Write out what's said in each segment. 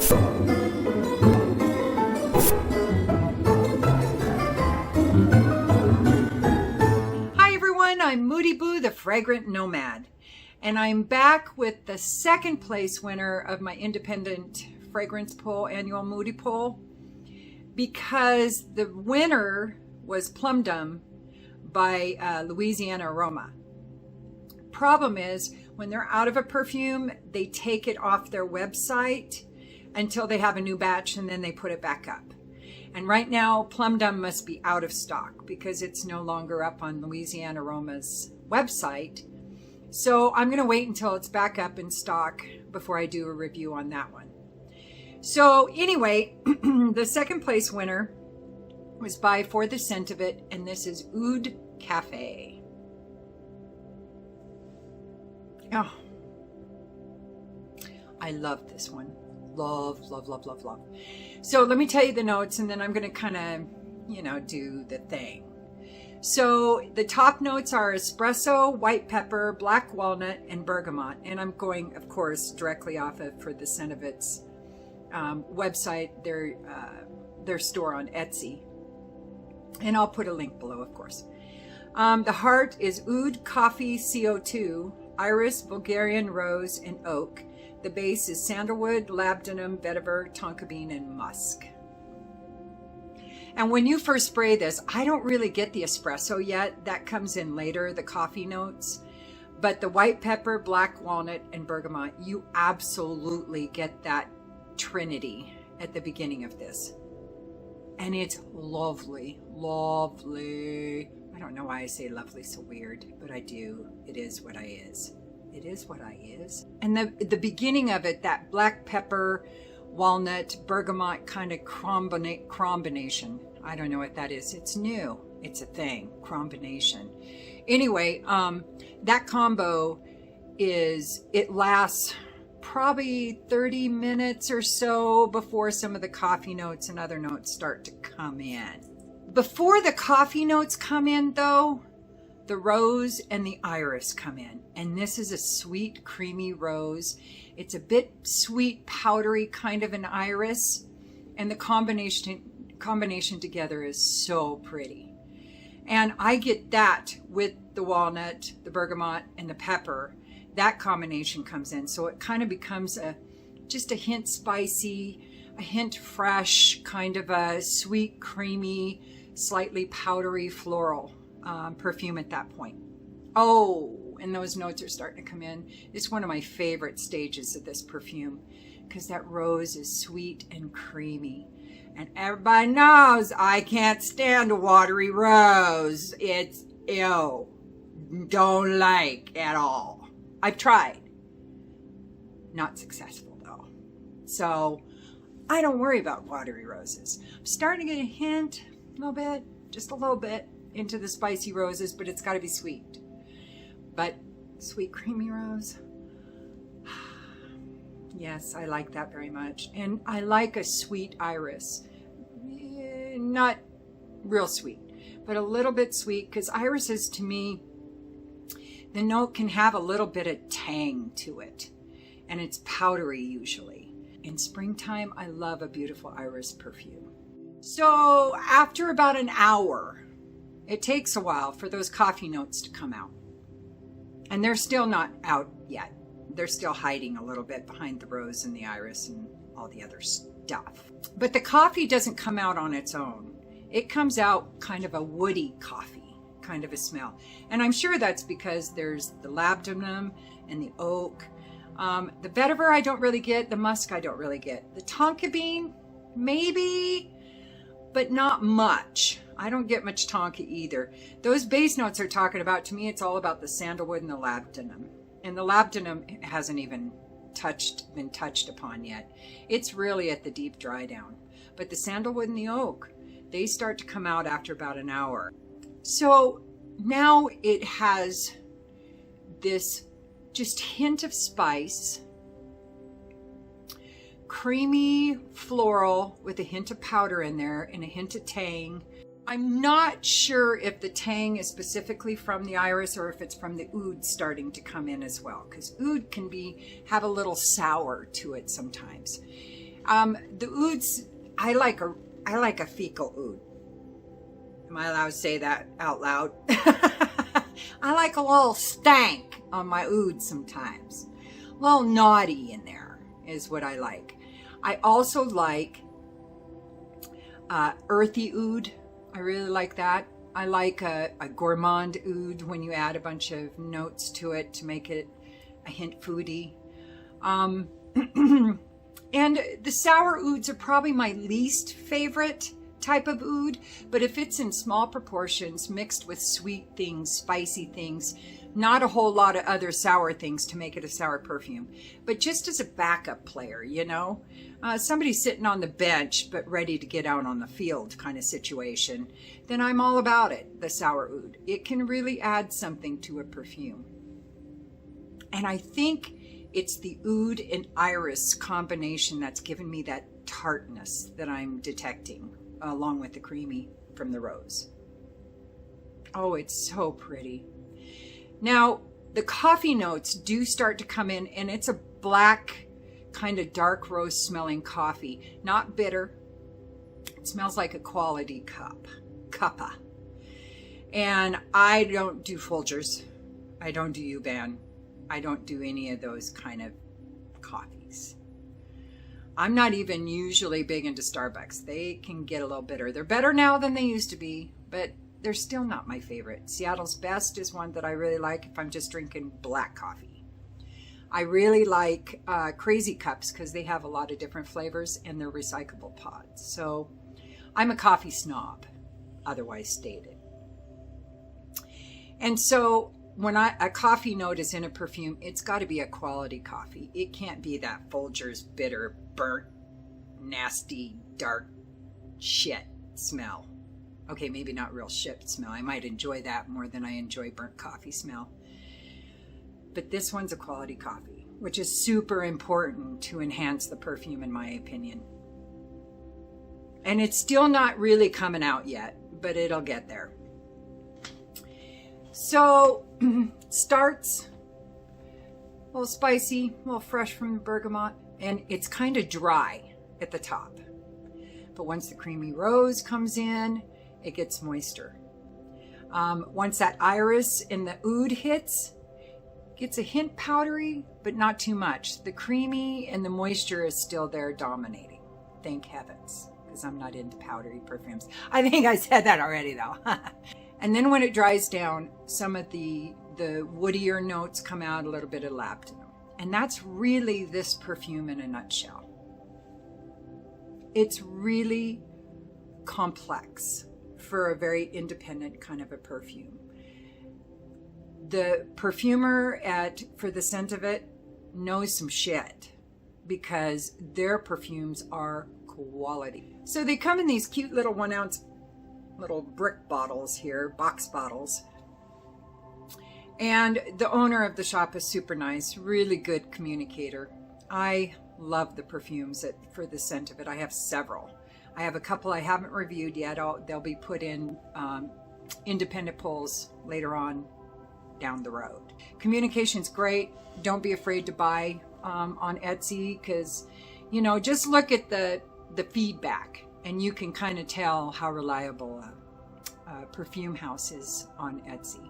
Hi everyone, I'm Moody Boo, the Fragrant Nomad, and I'm back with the second place winner of my Independent Fragrance Poll, Annual Moody Poll, because the winner was Plum Dumb by Louisianaroma. Problem is, when they're out of a perfume, they take it off their website until they have a new batch, and then they put it back up. And right now, Plum Dumb must be out of stock because it's no longer up on Louisianaroma's website. So I'm going to wait until it's back up in stock before I do a review on that one. So anyway, the second place winner was by For the Scent of It, and this is Oud Cafe. Oh, I love this one. Love, love, love, love, love. So let me tell you the notes, and then I'm going to kind of, do the thing. So the top notes are espresso, white pepper, black walnut, and bergamot. And I'm going, of course, directly off of For the Scent of It's website, their store on Etsy. And I'll put a link below, of course. The heart is Oud Cafe CO2, iris, Bulgarian rose, and oak. The base is sandalwood, labdanum, vetiver, tonka bean, and musk. And when you first spray this, I don't really get the espresso yet. That comes in later, the coffee notes. But the white pepper, black walnut, and bergamot, you absolutely get that trinity at the beginning of this. And it's lovely, lovely. I don't know why I say lovely so weird, but I do. It is what I is. It is what I is. And the beginning of it, that black pepper, walnut, bergamot kind of combination. I don't know what that is. It's new. It's a thing. Combination. Anyway, that combo it lasts probably 30 minutes or so before some of the coffee notes and other notes start to come in. Before the coffee notes come in, though, the rose and the iris come in. And this is a sweet, creamy rose. It's a bit sweet, powdery kind of an iris. And the combination together is so pretty. And I get that with the walnut, the bergamot, and the pepper. That combination comes in. So it kind of becomes just a hint spicy, a hint fresh, kind of a sweet, creamy, slightly powdery floral perfume at that point. Oh, and those notes are starting to come in. It's one of my favorite stages of this perfume because that rose is sweet and creamy. And everybody knows I can't stand a watery rose. It's ew. Don't like at all. I've tried. Not successful though. So I don't worry about watery roses. I'm starting to get a hint, a little bit, just a little bit, into the spicy roses, but it's got to be sweet. But sweet creamy rose, yes, I like that very much. And I like a sweet iris. Not real sweet, but a little bit sweet, because irises, to me, the note can have a little bit of tang to it, and it's powdery usually. In springtime, I love a beautiful iris perfume. So after about an hour, it takes a while for those coffee notes to come out. And they're still not out yet. They're still hiding a little bit behind the rose and the iris and all the other stuff. But the coffee doesn't come out on its own. It comes out kind of a woody coffee, kind of a smell. And I'm sure that's because there's the labdanum and the oak. The vetiver I don't really get. The musk I don't really get. The tonka bean, maybe, but not much. I don't get much tonka either. Those base notes are talking about, to me, it's all about the sandalwood and the labdanum. And the labdanum hasn't even been touched upon yet. It's really at the deep dry down. But the sandalwood and the oak, they start to come out after about an hour. So now it has this just hint of spice, creamy floral with a hint of powder in there and a hint of tang. I'm not sure if the tang is specifically from the iris or if it's from the oud starting to come in as well, because oud can have a little sour to it sometimes. The ouds, I like a fecal oud. Am I allowed to say that out loud? I like a little stank on my oud sometimes. A little naughty in there is what I like. I also like earthy oud. I really like that. I like a gourmand oud when you add a bunch of notes to it to make it a hint foodie. And the sour ouds are probably my least favorite type of oud, but if it's in small proportions mixed with sweet things, spicy things, not a whole lot of other sour things to make it a sour perfume, but just as a backup player, you know, somebody sitting on the bench but ready to get out on the field kind of situation, then I'm all about it, the sour oud. It can really add something to a perfume. And I think it's the oud and iris combination that's given me that tartness that I'm detecting, along with the creamy from the rose. Oh, it's so pretty. Now, the coffee notes do start to come in, and it's a black, kind of dark roast smelling coffee. Not bitter. It smells like a quality cuppa. And I don't do Folgers. I don't do U-Ban. I don't do any of those kind of coffees. I'm not even usually big into Starbucks. They can get a little bitter. They're better now than they used to be, but they're still not my favorite. Seattle's Best is one that I really like if I'm just drinking black coffee. I really like Crazy Cups because they have a lot of different flavors and they're recyclable pods. So I'm a coffee snob, otherwise stated. And so when a coffee note is in a perfume, it's got to be a quality coffee. It can't be that Folgers bitter, burnt, nasty, dark shit smell. Okay, maybe not real shit smell. I might enjoy that more than I enjoy burnt coffee smell. But this one's a quality coffee, which is super important to enhance the perfume in my opinion. And it's still not really coming out yet, but it'll get there. So, starts a little spicy, a little fresh from the bergamot, and it's kind of dry at the top. But once the creamy rose comes in, it gets moister. Once that iris in the oud hits, it gets a hint powdery, but not too much. The creamy and the moisture is still there dominating. Thank heavens, because I'm not into powdery perfumes. I think I said that already though. And then when it dries down, some of the woodier notes come out, a little bit of labdanum. And that's really this perfume in a nutshell. It's really complex for a very independent kind of a perfume. The perfumer at For the Scent of It knows some shit because their perfumes are quality. So they come in these cute little 1 ounce little brick bottles here, box bottles. And the owner of the shop is super nice, really good communicator. I love the perfumes For the Scent of It. I have several. I have a couple I haven't reviewed yet. They'll be put in independent polls later on down the road. Communication's great. Don't be afraid to buy on Etsy because, you know, just look at the feedback and you can kind of tell how reliable a perfume house is on Etsy.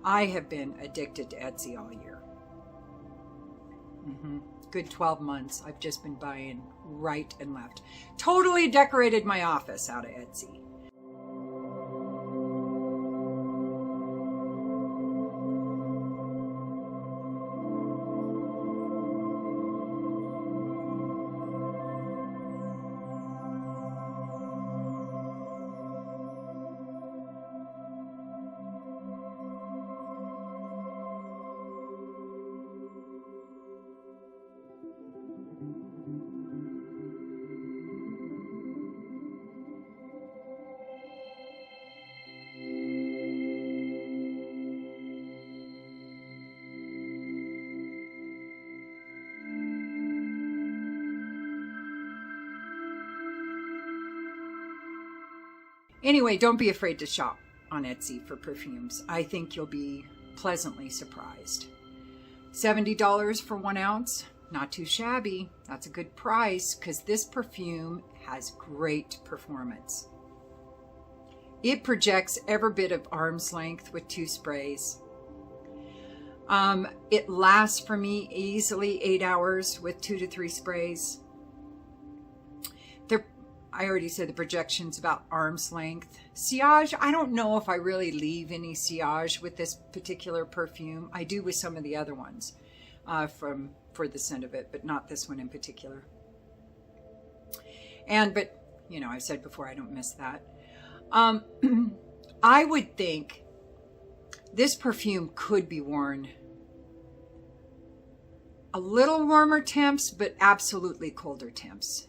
I have been addicted to Etsy all year. Good 12 months. I've just been buying right and left. Totally decorated my office out of Etsy. Anyway, don't be afraid to shop on Etsy for perfumes. I think you'll be pleasantly surprised. $70 for 1 ounce. not too shabby. That's a good price because this perfume has great performance. It projects every bit of arm's length with 2 sprays. It lasts for me easily 8 hours with 2 to 3 sprays. I already said the projection's about arm's length. Sillage, I don't know if I really leave any sillage with this particular perfume. I do with some of the other ones For the Scent of It, but not this one in particular. But you know, I've said before, I don't miss that. I would think this perfume could be worn a little warmer temps, but absolutely colder temps.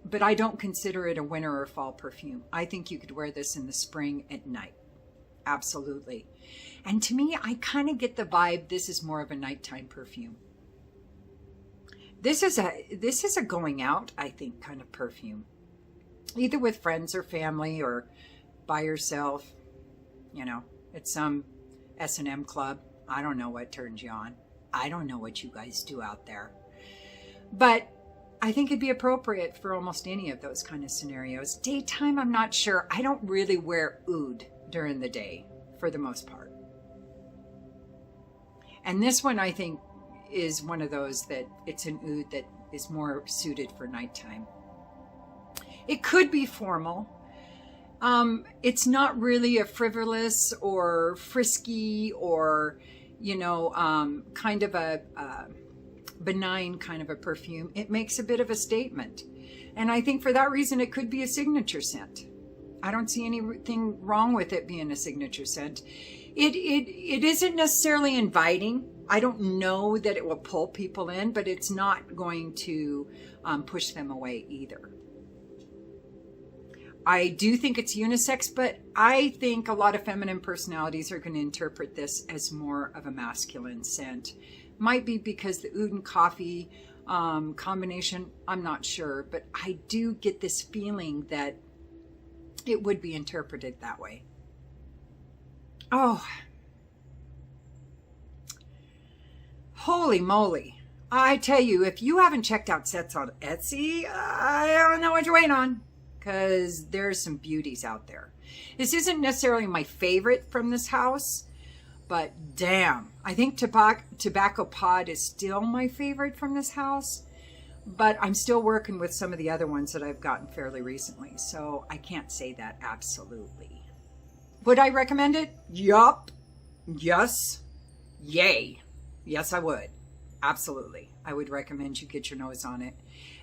But I don't consider it a winter or fall perfume. I think you could wear this in the spring at night. Absolutely. And to me, I kind of get the vibe this is more of a nighttime perfume. This is a going out, I think, kind of perfume. Either with friends or family or by yourself, you know, at some S&M club. I don't know what turns you on. I don't know what you guys do out there. But I think it'd be appropriate for almost any of those kind of scenarios. Daytime, I'm not sure. I don't really wear oud during the day for the most part. And this one, I think, is one of those that it's an oud that is more suited for nighttime. It could be formal. It's not really a frivolous or frisky or, you know, kind of a benign kind of a perfume. It makes a bit of a statement. And I think for that reason, it could be a signature scent. I don't see anything wrong with it being a signature scent. It isn't necessarily inviting. I don't know that it will pull people in, but it's not going to push them away either. I do think it's unisex, but I think a lot of feminine personalities are going to interpret this as more of a masculine scent. Might be because the oud and coffee combination, I'm not sure, but I do get this feeling that it would be interpreted that way. Oh, holy moly. I tell you, if you haven't checked out sets on Etsy, I don't know what you're waiting on, because there's some beauties out there. This isn't necessarily my favorite from this house, but damn, I think Tobacco Pod is still my favorite from this house, but I'm still working with some of the other ones that I've gotten fairly recently, so I can't say that absolutely. Would I recommend it? Yup. Yes. Yay. Yes, I would. Absolutely. I would recommend you get your nose on it.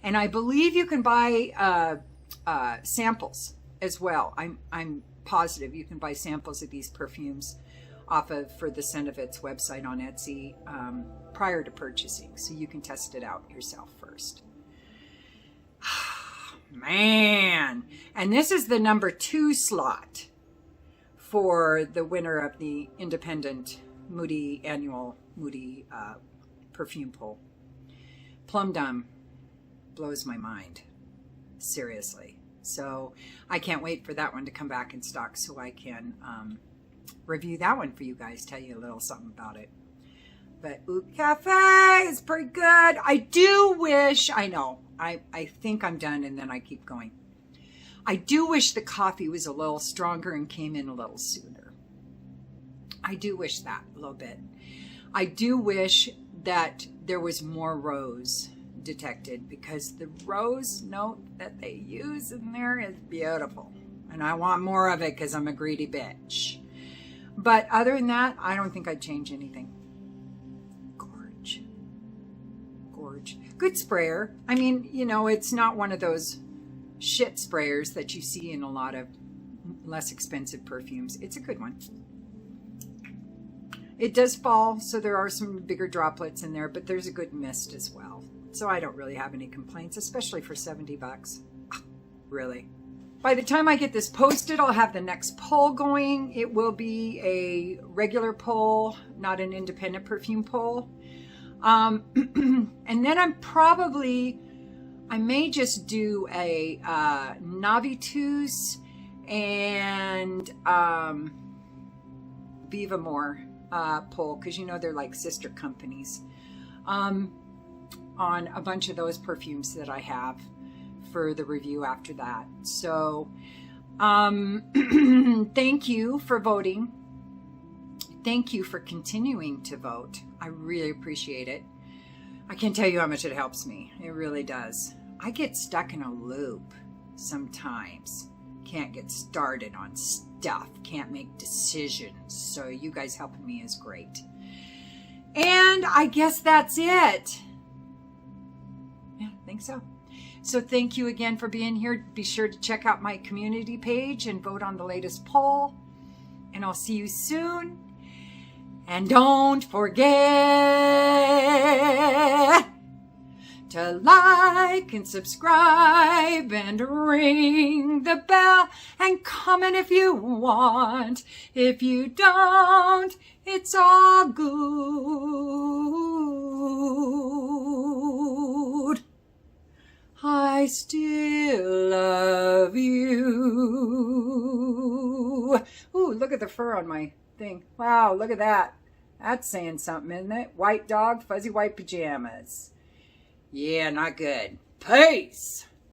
And I believe you can buy samples as well. I'm positive you can buy samples of these perfumes off of For the Scent of It's website on Etsy prior to purchasing, so you can test it out yourself first. Man, and this is the number 2 slot for the winner of the Independent Annual Moody Perfume Poll. Plum Dumb blows my mind, seriously. So I can't wait for that one to come back in stock so I can review that one for you guys, tell you a little something about it. But Oud Cafe is pretty good. I do wish, I know, I think I'm done and then I keep going. I do wish the coffee was a little stronger and came in a little sooner. I do wish that a little bit. I do wish that there was more rose detected, because the rose note that they use in there is beautiful. And I want more of it because I'm a greedy bitch. But other than that, I don't think I'd change anything. Gorge. Good sprayer. I mean, you know, it's not one of those shit sprayers that you see in a lot of less expensive perfumes. It's a good one. It does fall, so there are some bigger droplets in there, but there's a good mist as well. So I don't really have any complaints, especially for $70. Really. By the time I get this posted, I'll have the next poll going. It will be a regular poll, not an independent perfume poll. And then I may just do a Navitus and Viva More poll, because you know they're like sister companies. on a bunch of those perfumes that I have for the review after that. So thank you for voting. Thank you for continuing to vote. I really appreciate it. I can't tell you how much it helps me. It really does. I get stuck in a loop sometimes. Can't get started on stuff. Can't make decisions. So you guys helping me is great. And I guess that's it. Yeah, I think so. So thank you again for being here. Be sure to check out my community page and vote on the latest poll. And I'll see you soon. And don't forget to like and subscribe and ring the bell and comment if you want. If you don't, it's all good. I still love you. Ooh, look at the fur on my thing. Wow, look at that. That's saying something, isn't it? White dog, fuzzy white pajamas. Yeah, not good. Peace.